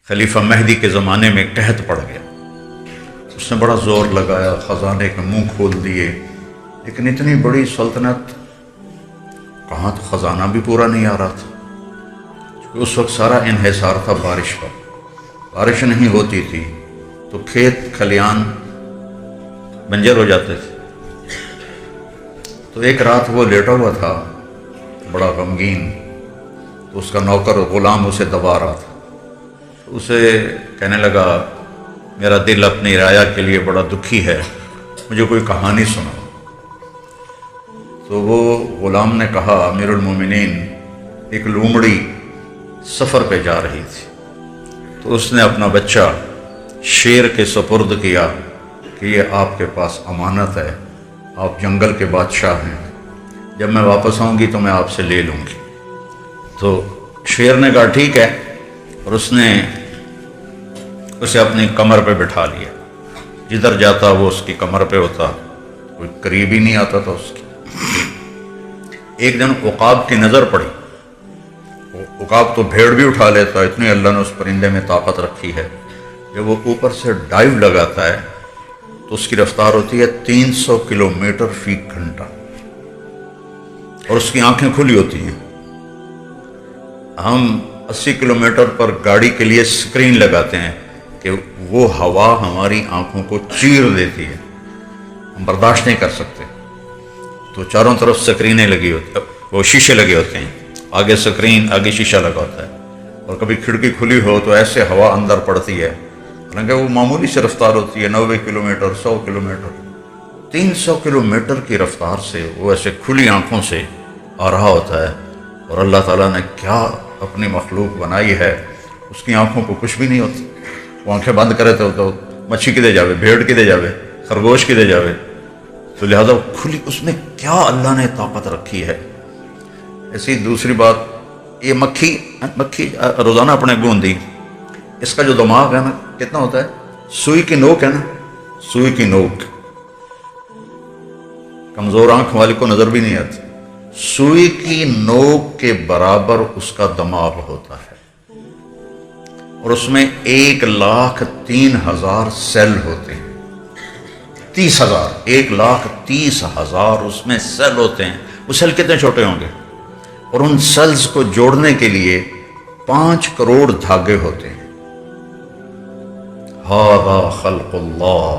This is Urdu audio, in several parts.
خلیفہ مہدی کے زمانے میں قحط پڑ گیا، اس نے بڑا زور لگایا، خزانے کے منہ کھول دیے، لیکن اتنی بڑی سلطنت کہاں تو خزانہ بھی پورا نہیں آ رہا تھا، کیونکہ اس وقت سارا انحصار تھا بارش پر، بارش نہیں ہوتی تھی تو کھیت کھلیان بنجر ہو جاتے تھے۔ تو ایک رات وہ لیٹا ہوا تھا بڑا غمگین، تو اس کا نوکر غلام اسے دبا رہا تھا، تو اسے کہنے لگا میرا دل اپنی رعایا کے لیے بڑا دکھی ہے، مجھے کوئی کہانی سناؤ۔ تو وہ غلام نے کہا امیر المومنین ایک لومڑی سفر پہ جا رہی تھی، تو اس نے اپنا بچہ شیر کے سپرد کیا کہ یہ آپ کے پاس امانت ہے، آپ جنگل کے بادشاہ ہیں، جب میں واپس آؤں گی تو میں آپ سے لے لوں گی۔ تو شیر نے کہا ٹھیک ہے، اور اس نے اسے اپنی کمر پہ بٹھا لیا، جدھر جاتا وہ اس کی کمر پہ ہوتا، کوئی قریب ہی نہیں آتا تھا اس کی۔ ایک دن عقاب کی نظر پڑی، عقاب تو بھیڑ بھی اٹھا لیتا، اتنی اللہ نے اس پرندے میں طاقت رکھی ہے، جب وہ اوپر سے ڈائیو لگاتا ہے تو اس کی رفتار ہوتی ہے 300 کلومیٹر فی گھنٹہ، اور اس کی آنکھیں کھلی ہوتی ہیں۔ ہم 80 کلومیٹر پر گاڑی کے لیے سکرین لگاتے ہیں کہ وہ ہوا ہماری آنکھوں کو چیر دیتی ہے، ہم برداشت نہیں کر سکتے، تو چاروں طرف سکرینیں لگی ہوتی، وہ شیشے لگے ہوتے ہیں، آگے سکرین آگے شیشہ لگا ہوتا ہے، اور کبھی کھڑکی کھلی ہو تو ایسے ہوا اندر پڑتی ہے، حالانکہ وہ معمولی سے رفتار ہوتی ہے 90 کلومیٹر 100 کلومیٹر، 300 کلومیٹر کی رفتار سے وہ ایسے کھلی آنکھوں سے آ رہا ہوتا ہے، اور اللہ تعالیٰ نے کیا اپنی مخلوق بنائی ہے، اس کی آنکھوں کو کچھ بھی نہیں ہوتا، وہ آنکھیں بند کرے تو مچھی کدے جاوے، بھیڑ کدے جاوے، خرگوش کدے جاوے، تو لہذا کھلی، اس میں کیا اللہ نے طاقت رکھی ہے۔ ایسی دوسری بات، یہ مکھی روزانہ اپنے گوندی، اس کا جو دماغ ہے نا کتنا ہوتا ہے، سوئی کی نوک ہے نا، سوئی کی نوک، کمزور آنکھ والے کو نظر بھی نہیں آتی، سوئی کی نوک کے برابر اس کا دماغ ہوتا ہے، اور اس میں 1,03,000 سیل ہوتے ہیں، 30,000، 1,30,000 اس میں سیل ہوتے ہیں۔ وہ سیل کتنے چھوٹے ہوں گے، اور ان سیلز کو جوڑنے کے لیے 5 کروڑ دھاگے ہوتے ہیں۔ ھذا خلق اللہ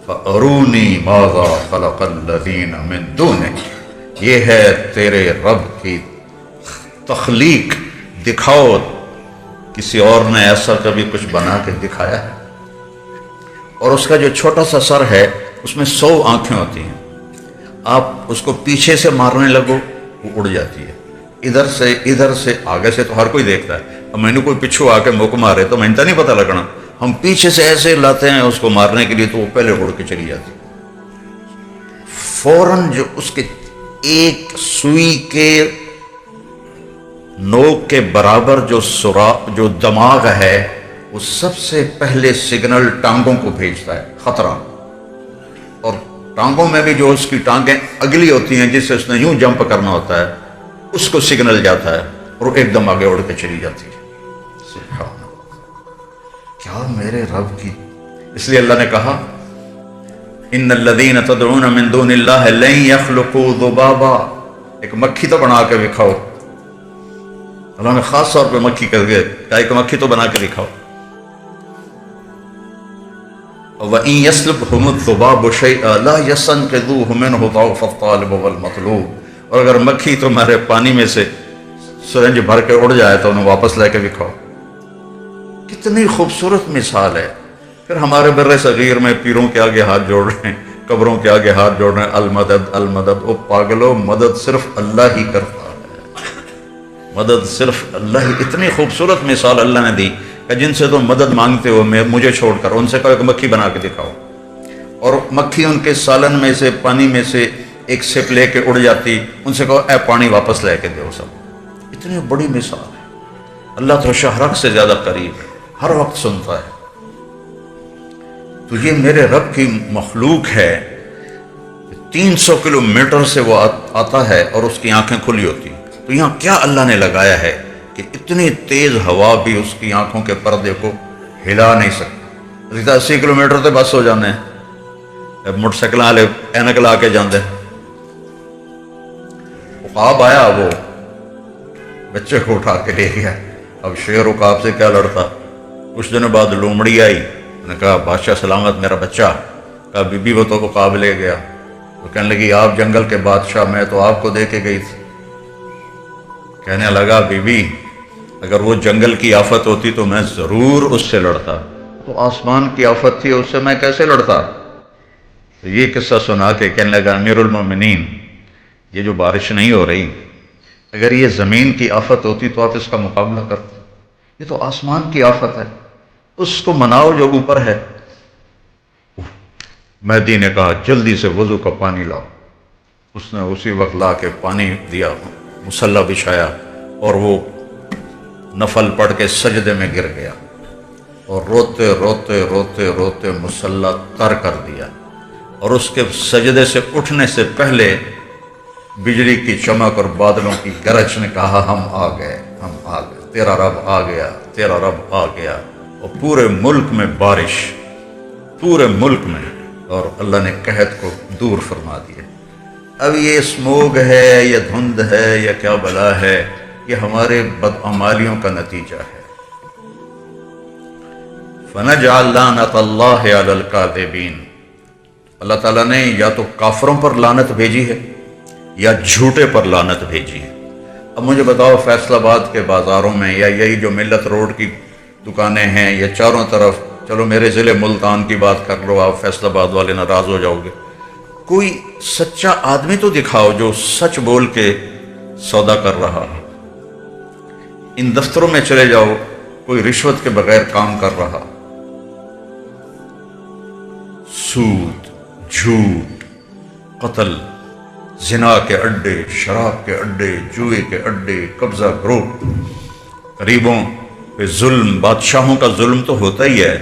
فارونی ماذا خلق الذین من دونہ، یہ ہے تیرے رب کی تخلیق، دکھاؤ کسی اور نے ایسا کبھی کچھ بنا کے دکھایا ہے۔ اور اس کا جو چھوٹا سا سر ہے اس میں 100 آنکھیں ہوتی ہیں، آپ اس کو پیچھے سے مارنے لگو وہ اڑ جاتی ہے، ادھر سے آگے سے تو ہر کوئی دیکھتا ہے، اب میں نے کوئی پچھو آ کے موقع مارے تو میں نے نہیں پتہ لگنا، ہم پیچھے سے ایسے لاتے ہیں اس کو مارنے کے لیے تو وہ پہلے اڑ کے چلی جاتی ہے۔ فوراً جو اس کے ایک سوئی کے نوک کے برابر جو دماغ ہے وہ سب سے پہلے سگنل ٹانگوں کو بھیجتا ہے، خطرہ، اور ٹانگوں میں بھی جو اس کی ٹانگیں اگلی ہوتی ہیں جس سے اس نے یوں جمپ کرنا ہوتا ہے، اس کو سگنل جاتا ہے اور وہ ایک دم آگے اڑ کے چلی جاتی ہے۔ سبحان اللہ، کیا میرے رب کی، اس لیے اللہ نے کہا ان الذین تدعون من دون اللہ لن یخلقوا ذبابا، ایک مکھی تو بنا کے دکھاؤ، اللہ نے خاص طور پہ مکھی کر کے کہا ایک مکھی تو بنا کے دکھاؤ۔ وَإِن يَسْلُبْهُمُ الذُّبَابُ شَيْئًا لَا يَسْتَنقِذُوهُ مِنْهُ ضَعْفَ الطَّالِبِ وَالْمَطْلُوبِ، اور اگر مکھی تمہارے پانی میں سے سرنج بھر کے اڑ جائے تو انہیں واپس لے کے دکھاؤ۔ کتنی خوبصورت مثال ہے۔ پھر ہمارے بر صغیر میں پیروں کے آگے ہاتھ جوڑ رہے ہیں، قبروں کے آگے ہاتھ جوڑ رہے ہیں، المدد المدد، او پاگلو، مدد صرف اللہ ہی کرتا ہے، مدد صرف اللہ ہی۔ اتنی خوبصورت مثال اللہ نے دی کہ جن سے تم مدد مانگتے ہو مجھے چھوڑ کر، ان سے کہو کہ مکھی بنا کے دکھاؤ، اور مکھی ان کے سالن میں سے، پانی میں سے ایک سپ لے کے اڑ جاتی، ان سے کہو اے پانی واپس لے کے دو سب۔ اتنی بڑی مثال ہے۔ اللہ تو شہرک سے زیادہ قریب ہے، ہر وقت سنتا ہے۔ تو یہ میرے رب کی مخلوق ہے، 300 کلومیٹر سے وہ آتا ہے اور اس کی آنکھیں کھلی ہوتی ہیں۔ تو یہاں کیا اللہ نے لگایا ہے کہ اتنی تیز ہوا بھی اس کی آنکھوں کے پردے کو ہلا نہیں سکتی. 80 کلومیٹر تے بس ہو جانے ہیں، موٹر سائیکل والے اینک لا کے جاندے. عقاب آیا، وہ بچے کو اٹھا کے لے گیا. اب شیر عقاب سے کیا لڑتا. کچھ دنوں بعد لومڑی آئی، نے کہا بادشاہ سلامت میرا بچہ. کہا بی بی وہ تو عقاب لے گیا. تو کہنے لگی آپ جنگل کے بادشاہ، میں تو آپ کو دے کے گئی تھی. کہنے لگا بی بی اگر وہ جنگل کی آفت ہوتی تو میں ضرور اس سے لڑتا، تو آسمان کی آفت تھی، اس سے میں کیسے لڑتا. تو یہ قصہ سنا کے کہنے لگا امیر المومنین یہ جو بارش نہیں ہو رہی، اگر یہ زمین کی آفت ہوتی تو آپ اس کا مقابلہ کرتے. یہ تو آسمان کی آفت ہے، اس کو مناؤ جو اوپر ہے. مہدی نے کہا جلدی سے وضو کا پانی لاؤ. اس نے اسی وقت لا کے پانی دیا، مصلی بچھایا، اور وہ نفل پڑھ کے سجدے میں گر گیا اور روتے روتے روتے روتے مصلی تر کر دیا. اور اس کے سجدے سے اٹھنے سے پہلے بجلی کی چمک اور بادلوں کی گرج نے کہا ہم آ گئے، ہم آ گئے، تیرا رب آ گیا، تیرا رب آ گیا. اور پورے ملک میں بارش، پورے ملک میں، اور اللہ نے قحط کو دور فرما دیا. اب یہ اسموگ ہے یا دھند ہے یا کیا بلا ہے، یہ ہمارے بدعمالیوں کا نتیجہ ہے. فَنَجْعَلْ لَعْنَتَ اللَّهِ عَلَى الْكَاذِبِينَ. اللہ تعالیٰ نے یا تو کافروں پر لعنت بھیجی ہے یا جھوٹے پر لعنت بھیجی ہے. اب مجھے بتاؤ فیصل آباد کے بازاروں میں یا یہی جو ملت روڈ کی دکانیں ہیں یا چاروں طرف، چلو میرے ضلع ملتان کی بات کر لو، آپ فیصل آباد والے ناراض ہو جاؤ گے، کوئی سچا آدمی تو دکھاؤ جو سچ بول کے سودا کر رہا. ان دفتروں میں چلے جاؤ، کوئی رشوت کے بغیر کام کر رہا. سود، جھوٹ، قتل، زنا کے اڈے، شراب کے اڈے، جوئے کے اڈے، قبضہ گروپ، غریبوں پہ ظلم، بادشاہوں کا ظلم تو ہوتا ہی ہے.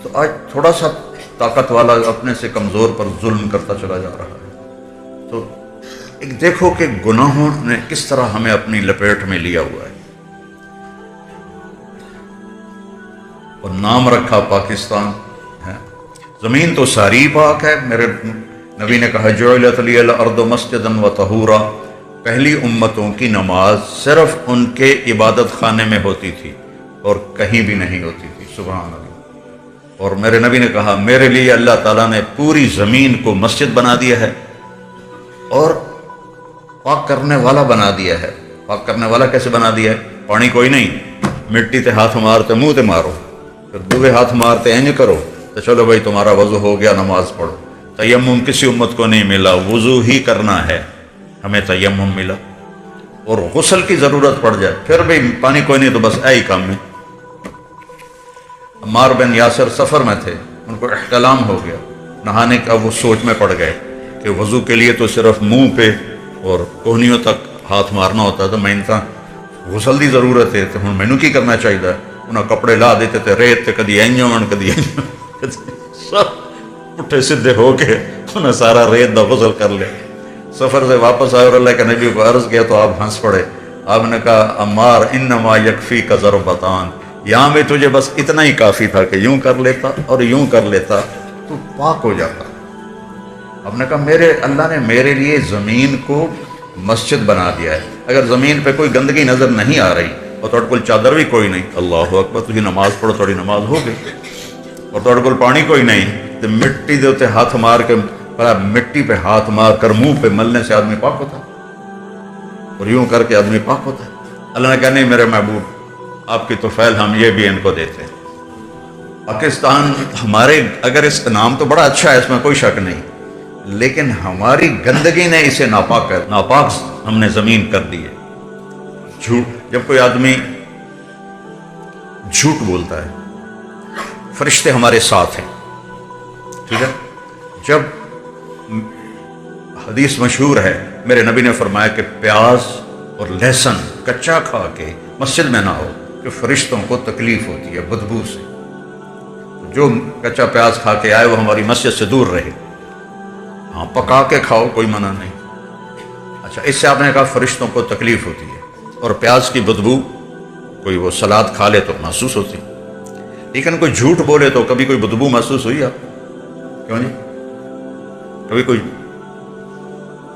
تو آج تھوڑا سا طاقت والا اپنے سے کمزور پر ظلم کرتا چلا جا رہا ہے. تو ایک دیکھو کہ گناہوں نے کس طرح ہمیں اپنی لپیٹ میں لیا ہوا ہے. اور نام رکھا پاکستان ہے. زمین تو ساری پاک ہے. میرے نبی نے کہا جعلت لی الارض مسجدا وطہورا. پہلی امتوں کی نماز صرف ان کے عبادت خانے میں ہوتی تھی اور کہیں بھی نہیں ہوتی تھی. سبحان اللہ. اور میرے نبی نے کہا میرے لیے اللہ تعالیٰ نے پوری زمین کو مسجد بنا دیا ہے اور پاک کرنے والا بنا دیا ہے. پاک کرنے والا کیسے بنا دیا ہے؟ پانی کوئی نہیں، مٹی تے ہاتھ مارتے منہ تے مارو، پھر دوے ہاتھ مارتے اینج کرو تو چلو بھائی تمہارا وضو ہو گیا، نماز پڑھو. تیمم کسی امت کو نہیں ملا، وضو ہی کرنا ہے. ہمیں تیمم ملا. اور غسل کی ضرورت پڑ جائے پھر بھی پانی کوئی نہیں تو بس اے ہی کام میں. عمار بن یاسر سفر میں تھے، ان کو احتلام ہو گیا، نہانے کا وہ سوچ میں پڑ گئے کہ وضو کے لیے تو صرف منہ پہ اور کوہنیوں تک ہاتھ مارنا ہوتا تھا، میں انسان غسل دی ضرورت ہے تو ہوں مینو کی کرنا چاہیے. انہیں کپڑے لا دیتے تھے ریت تے، کدی اینج ہون کدی اینج، سب پٹھے سدھے ہو کے انہیں سارا ریت دا غسل کر لیا. سفر سے واپس آئے اور اللہ کے نبی کو عرض کیا تو آپ ہنس پڑے. آپ نے کہا عمار انما یکفی کا ضربتان، یہاں بھی تجھے بس اتنا ہی کافی تھا کہ یوں کر لیتا اور یوں کر لیتا تو پاک ہو جاتا. آپ نے کہا میرے اللہ نے میرے لیے زمین کو مسجد بنا دیا ہے. اگر زمین پہ کوئی گندگی نظر نہیں آ رہی اور تھوڑے کول چادر بھی کوئی نہیں، اللہ اکبر، تجھے نماز پڑھو تھوڑی نماز ہو گئی. اور تھوڑے کول پانی کوئی نہیں تو مٹی دے اتنے ہاتھ مار کے، مٹی پہ ہاتھ مار کر منہ پہ ملنے سے آدمی پاک ہوتا ہے اور یوں کر کے آدمی پاک ہوتا ہے. اللہ نے کہا نہیں میرے محبوب آپ کی توفیل ہم یہ بھی ان کو دیتے. پاکستان ہمارے، اگر اس کا نام تو بڑا اچھا ہے، اس میں کوئی شک نہیں، لیکن ہماری گندگی نے اسے ناپاک ہم نے زمین کر دی ہے. جھوٹ، جب کوئی آدمی جھوٹ بولتا ہے، فرشتے ہمارے ساتھ ہیں، ٹھیک ہے. جب حدیث مشہور ہے، میرے نبی نے فرمایا کہ پیاز اور لہسن کچا کھا کے مسجد میں نہ ہو کہ فرشتوں کو تکلیف ہوتی ہے بدبو سے. جو کچا پیاز کھا کے آئے وہ ہماری مسجد سے دور رہے. ہاں پکا کے کھاؤ کوئی منع نہیں. اچھا اس سے آپ نے کہا فرشتوں کو تکلیف ہوتی ہے اور پیاز کی بدبو کوئی وہ سلاد کھا لے تو محسوس ہوتی، لیکن کوئی جھوٹ بولے تو کبھی کوئی بدبو محسوس ہوئی آپ؟ کیوں جی؟ کبھی کوئی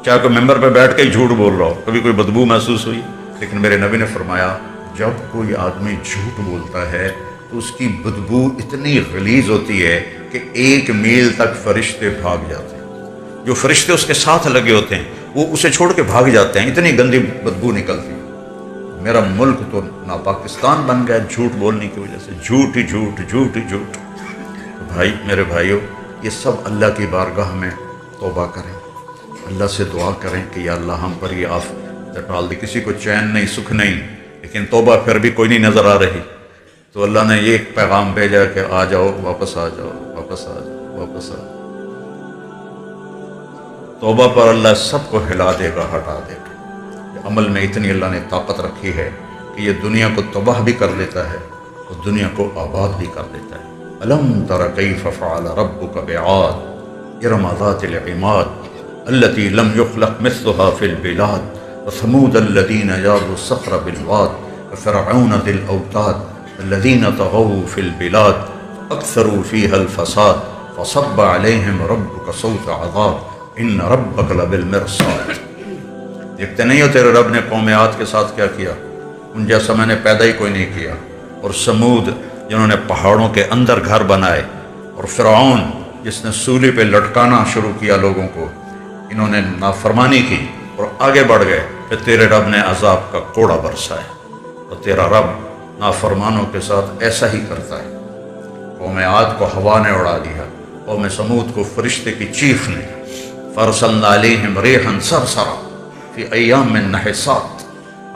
چاہے کوئی ممبر پہ بیٹھ کے ہی جھوٹ بول رہا ہو، کبھی کوئی بدبو محسوس ہوئی؟ لیکن میرے نبی نے فرمایا جب کوئی آدمی جھوٹ بولتا ہے تو اس کی بدبو اتنی غلیظ ہوتی ہے کہ 1 میل تک فرشتے بھاگ جاتے ہیں، جو فرشتے اس کے ساتھ لگے ہوتے ہیں وہ اسے چھوڑ کے بھاگ جاتے ہیں، اتنی گندی بدبو نکلتی ہے۔ میرا ملک تو نا پاکستان بن گیا جھوٹ بولنے کی وجہ سے، جھوٹ ہی جھوٹ، جھوٹ ہی جھوٹ۔ تو بھائی، میرے بھائیوں، یہ سب اللہ کی بارگاہ میں توبہ کریں، اللہ سے دعا کریں کہ یا اللہ ہم پر یہ آفت ڈال دی۔ کسی کو چین نہیں، سکھ نہیں، لیکن توبہ پھر بھی کوئی نہیں نظر آ رہی، تو اللہ نے یہ ایک پیغام بھیجا کہ آ جاؤ، واپس آ جاؤ، واپس آ جاؤ، واپس آ جاؤ۔ توبہ پر اللہ سب کو ہلا دے گا، ہٹا دے گا۔ عمل میں اتنی اللہ نے طاقت رکھی ہے کہ یہ دنیا کو تباہ بھی کر دیتا ہے اور دنیا کو آباد بھی کر دیتا ہے۔ الم تر کیف فعل ربک بعاد ارم ذات العماد التي لم يخلق مثلها في البلاد وثمود الذين جابوا الصخر بالواد وفرعون ذي الاوتاد الذين طغوا في البلاد اكثروا فيها الفساد فصب عليهم ربك صوت عذاب ان ربك لبالمرصاد۔ دیکھتے نہیں ہو تیرے رب نے قوم عاد کے ساتھ کیا کیا؟ ان جیسا میں نے پیدا ہی کوئی نہیں کیا۔ اور سمود جنہوں نے پہاڑوں کے اندر گھر بنائے، اور فرعون جس نے سولی پہ لٹکانا شروع کیا لوگوں کو، انہوں نے نافرمانی کی اور آگے بڑھ گئے، پھر تیرے رب نے عذاب کا کوڑا برسایا۔ اور تیرا رب نافرمانوں کے ساتھ ایسا ہی کرتا ہے۔ قوم عاد کو ہوا نے اڑا دیا، قوم سمود کو فرشتے کی چیخ نے۔ فارسلنا علیہم ریحا صرصرا فی ایام نحسات،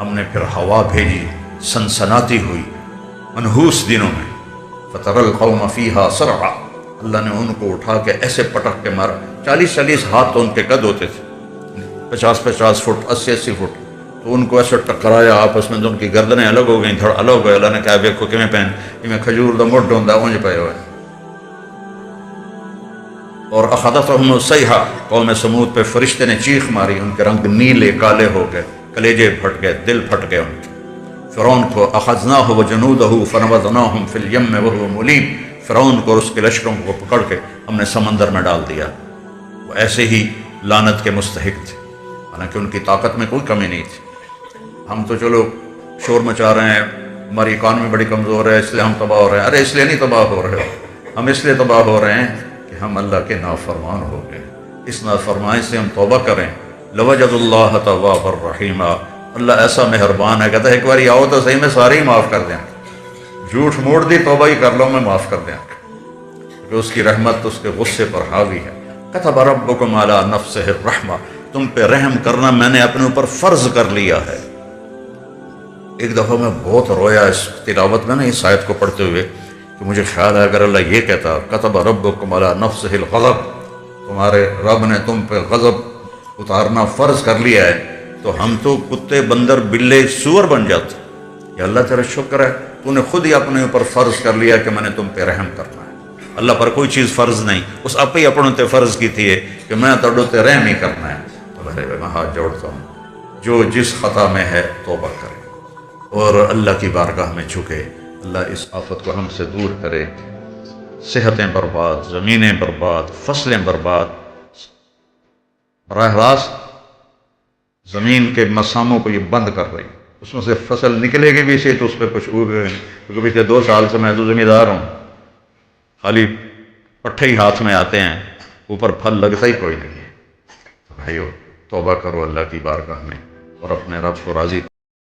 ہم نے پھر ہوا بھیجی سنسناتی ہوئی منحوس دنوں میں۔ فتر القوم فیہا صرعا، اللہ نے ان کو اٹھا کے ایسے پٹک کے مارا۔ 40 ہاتھ تو ان کے قد ہوتے تھے، 50 فٹ، 80 فٹ، تو ان کو ایسے ٹکرایا آپس میں، تو ان کی گردنیں الگ ہو گئیں، دھڑ الگ ہو گئے۔ اللہ نے کہا ویکھو کیویں پین میں کھجور دا مڈ ہوندا اونج پئے ہوئے۔ اور اخذتهم الصیحہ، قوم سمود پہ فرشتے نے چیخ ماری، ان کے رنگ نیلے کالے ہو گئے، کلیجے پھٹ گئے، دل پھٹ گئے ان کے۔ فرعون کو اخذناہ وجنودہ فنبذناہم فی الیم وہو ملیم، فرعون کو اور اس کے لشکروں کو پکڑ کے ہم نے سمندر میں ڈال دیا۔ وہ ایسے ہی لعنت کے مستحق تھے، حالانکہ ان کی طاقت میں کوئی کمی نہیں تھی۔ ہم تو چلو شور مچا رہے ہیں، ہماری اکانومی بڑی کمزور ہے اس لیے ہم تباہ ہو رہے ہیں۔ ارے اس لیے نہیں تباہ ہو رہے ہو، ہم اس لیے تباہ ہو رہے ہیں کہ ہم اللہ کے نافرمان ہو گئے۔ اس نافرمانی سے ہم توبہ کریں۔ لوجد اللہ توابا الرحیما، اللہ ایسا مہربان ہے، کہتا ہے ایک بار آؤ تو صحیح، میں سارے ہی معاف کر دیں، جھوٹ موڑ دی توبہ ہی کر لو، میں معاف کر دیں، کیونکہ اس کی رحمت اس کے غصے پر حاوی ہے۔ کتب ربکم علی نفسہ الرحمہ، تم پہ رحم کرنا میں نے اپنے اوپر فرض کر لیا ہے۔ ایک دفعہ میں بہت رویا اس تلاوت میں نا، اس آیت کو پڑھتے ہوئے، کہ مجھے خیال ہے اگر اللہ یہ کہتا کتب ربکم علی نفسہ الغضب، تمہارے رب نے تم پہ غضب اتارنا فرض کر لیا ہے، تو ہم تو کتے، بندر، بلے، سور بن جاتے۔ یا اللہ تیرا شکر ہے تو نے خود ہی اپنے اوپر فرض کر لیا کہ میں نے تم پہ رحم کرنا ہے۔ اللہ پر کوئی چیز فرض نہیں، اس آپ ہی اپنے تے فرض کی تھی کہ میں تڑو تے رحم ہی کرنا ہے۔ تو میں ہاتھ جوڑتا ہوں، جو جس خطا میں ہے توبہ کرے اور اللہ کی بارگاہ میں جھکے۔ اللہ اس آفت کو ہم سے دور کرے۔ صحتیں برباد، زمینیں برباد، فصلیں برباد، براہ راست زمین کے مساموں کو یہ بند کر رہی، اس میں سے فصل نکلے گی بھی اسی تو اس پہ کچھ اگے، کیونکہ پچھلے 2 سال سے میں تو زمیندار ہوں، خالی پٹھے ہی ہاتھ میں آتے ہیں، اوپر پھل لگتا ہی کوئی نہیں ہے۔ بھائیو توبہ کرو اللہ کی بارگاہ میں اور اپنے رب کو راضی